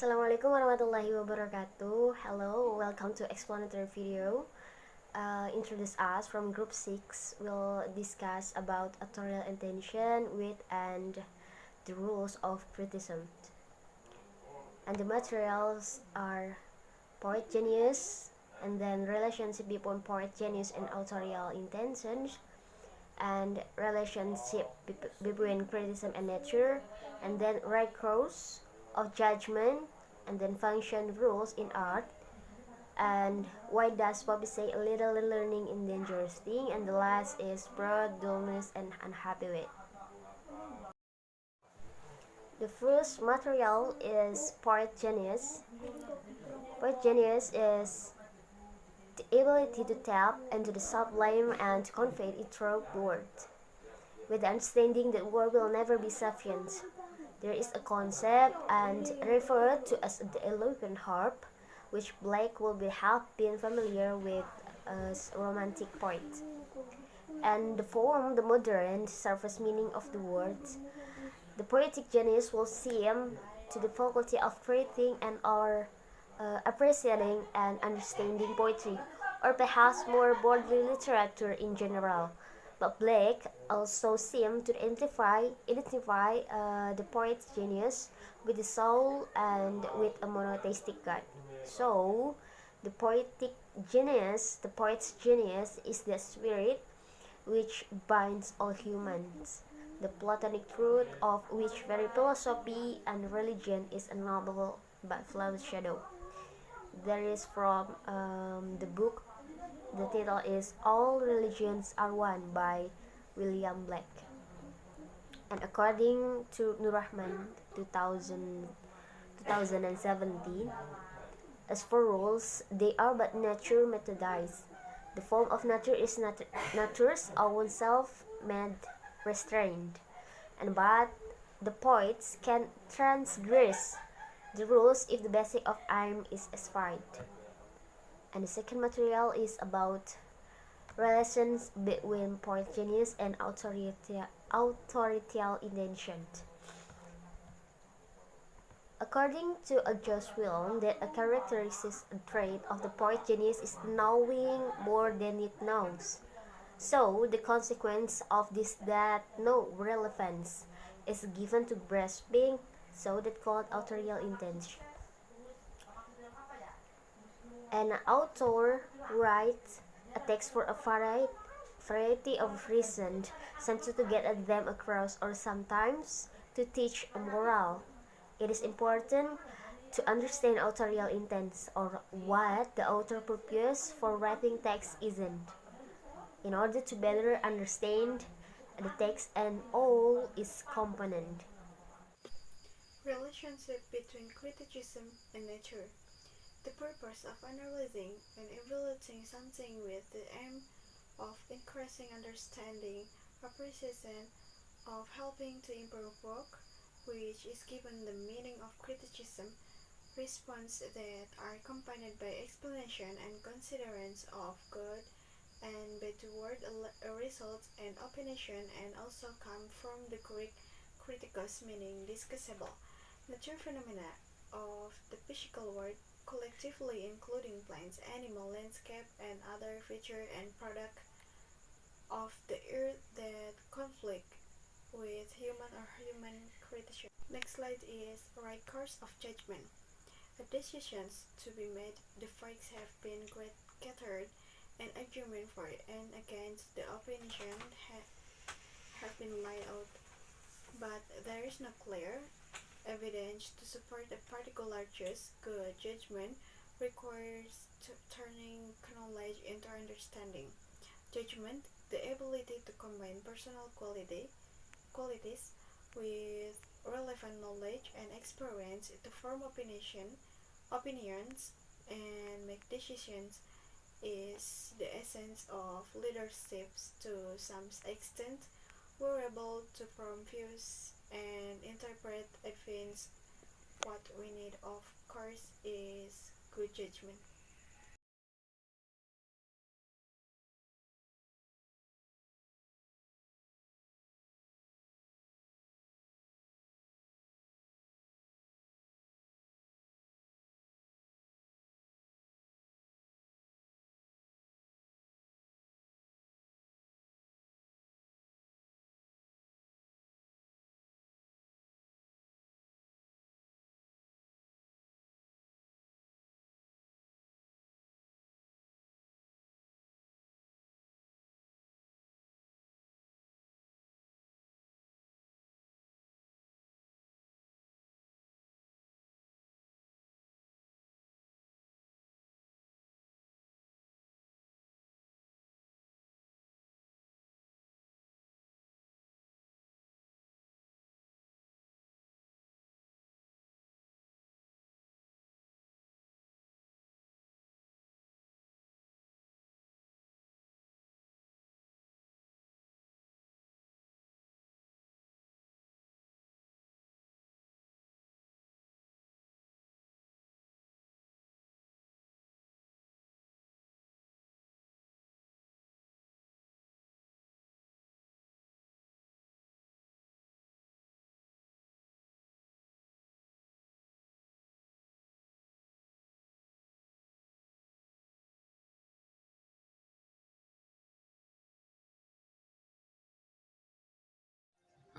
Assalamualaikum warahmatullahi wabarakatuh. Hello, welcome to explanatory video. Introduce us from group 6. We'll discuss about authorial intention with and the rules of criticism. And the materials are poet genius, and then relationship between poet genius and authorial intentions, and relationship between criticism and nature, and then right course of judgment, and then function rules in art, and why does Bobby say a little learning in dangerous thing, and the last is broad dullness and unhappy with. The first material is poet genius. Poet genius is the ability to tap into the sublime and to convey it through words, with the understanding that word will never be sufficient. There is a concept and referred to as the eloquent harp, which Blake will have been familiar with as romantic poet. And the form, the modern surface meaning of the words, the poetic genius will seem to the faculty of creating and or appreciating and understanding poetry, or perhaps more broadly literature in general. But Blake also seemed to identify the poet's genius with the soul and with a monotheistic God. So, the poet's genius is the spirit which binds all humans, the Platonic truth of which very philosophy and religion is a noble but flawed shadow. There is from the book, the title is All Religions Are One by William Blake. And according to Nur Rahman 2017, as for rules, they are but nature methodized. The form of nature is nature's own self-made restraint, and but the poets can transgress the rules if the basic of aim is aspired. And the second material is about relations between poet genius and authorial intention. According to a Josh Will, that a characteristic trait of the poet genius is knowing more than it knows. So the consequence of this that no relevance is given to grasping, so that called authorial intention. An author writes a text for a variety of reasons, sometimes to get them across or sometimes to teach a moral. It is important to understand authorial intent, or what the author purpose for writing text isn't, in order to better understand the text and all its components. Relationship between criticism and nature. The purpose of analyzing and evaluating something with the aim of increasing understanding, appreciation, of helping to improve work, which is given the meaning of criticism, response that are accompanied by explanation and consideration of good and bad toward a result and opination, and also come from the Greek criticus, meaning discussable. Nature phenomena of the physical world collectively including plants, animal, landscape, and other features and product of the earth that conflict with human or human criticism. Next slide is right course of judgment. The decisions to be made, the facts have been gathered, and argument for and against the opinion have been laid out, but there is no clear evidence to support a particular choice. Good judgment requires turning knowledge into understanding. Judgment, the ability to combine personal qualities with relevant knowledge and experience to form opinions and make decisions, is the essence of leadership to some extent. We're able to form views and interpret events. What we need, of course, is good judgment.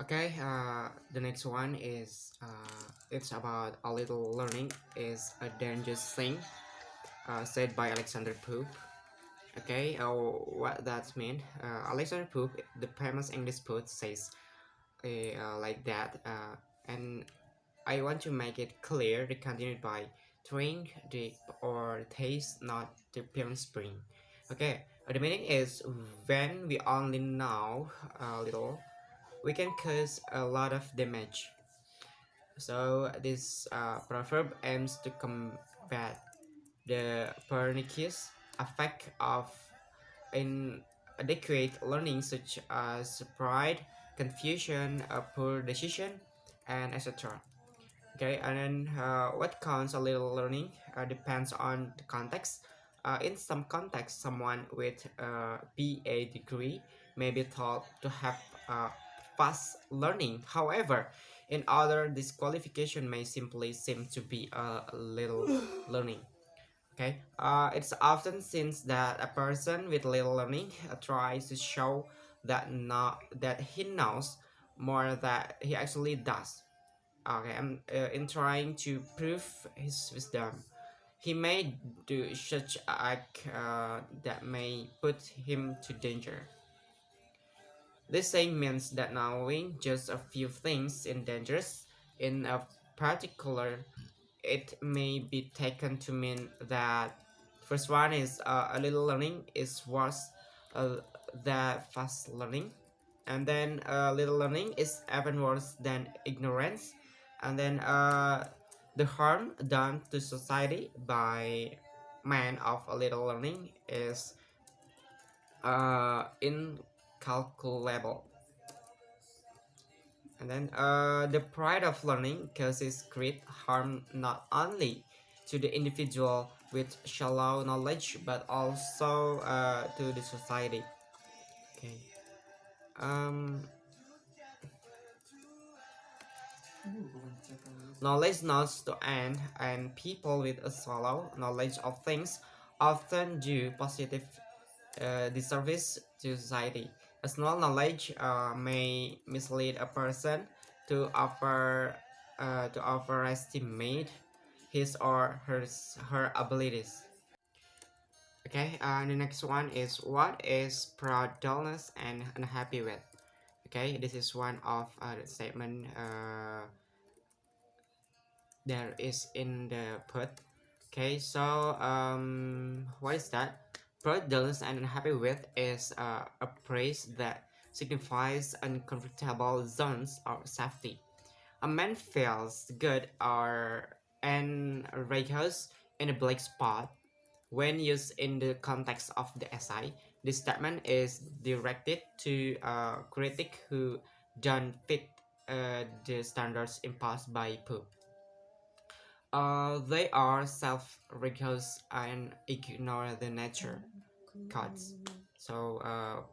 Okay, the next one is it's about a little learning is a dangerous thing, said by Alexander Pope. Okay, what that mean? Alexander Pope, the famous English poet, says like that, and I want to make it clear. They continued by drink deep or taste not the parent spring. Okay, the meaning is when we only know a little, we can cause a lot of damage. So this proverb aims to combat the pernicious effect of inadequate learning such as pride, confusion, poor decision, and etc. Okay, and then what counts a little learning depends on the context. In some contexts, someone with a BA degree may be thought to have fast learning. However, in other, this qualification may simply seem to be a little learning. Okay, it's often seen that a person with little learning tries to show that he knows more that he actually does. Okay, in trying to prove his wisdom, he may do such act that may put him to danger. This saying means that knowing just a few things is dangerous. In a particular, it may be taken to mean that first one is a little learning is worse uh, than fast learning, and then little learning is even worse than ignorance, and then the harm done to society by man of a little learning is incalculable. And then the pride of learning causes great harm not only to the individual with shallow knowledge but also to the society. Okay. Um, Knowledge knows to end, and people with a shallow knowledge of things often do positive disservice to society. A small knowledge may mislead a person to overestimate his or her abilities. Okay, the next one is what is proud, dullness, and unhappy with. Okay, this is one of the statement there is in the put. Okay, so what is that? Proud, dullness, and unhappy with is a phrase that signifies uncomfortable zones of safety. A man feels good or enraged in a black spot. When used in the context of the essay, this statement is directed to a critic who don't fit the standards imposed by Pope. They are self-righteous and ignore the nature codes. So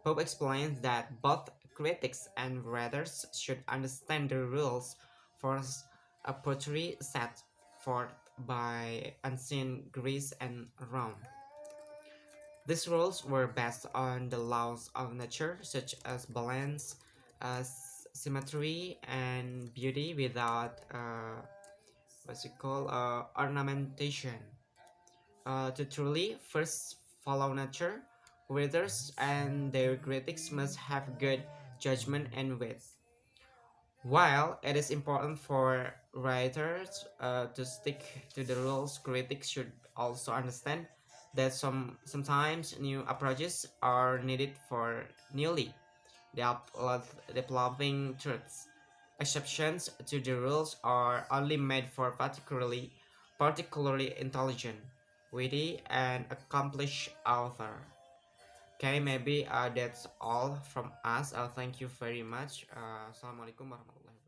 Pope explains that both critics and readers should understand the rules for a poetry set forth by ancient Greece and Rome. These rules were based on the laws of nature, such as balance, symmetry, and beauty without what's it called ornamentation. To truly first follow nature, readers and their critics must have good judgment and wit. While it is important for writers to stick to the rules, critics should also understand that sometimes new approaches are needed for newly developing truths. Exceptions to the rules are only made for particularly intelligent, witty, and accomplished author. Okay, maybe that's all from us. Thank you very much. Assalamualaikum warahmatullahi wabarakatuh.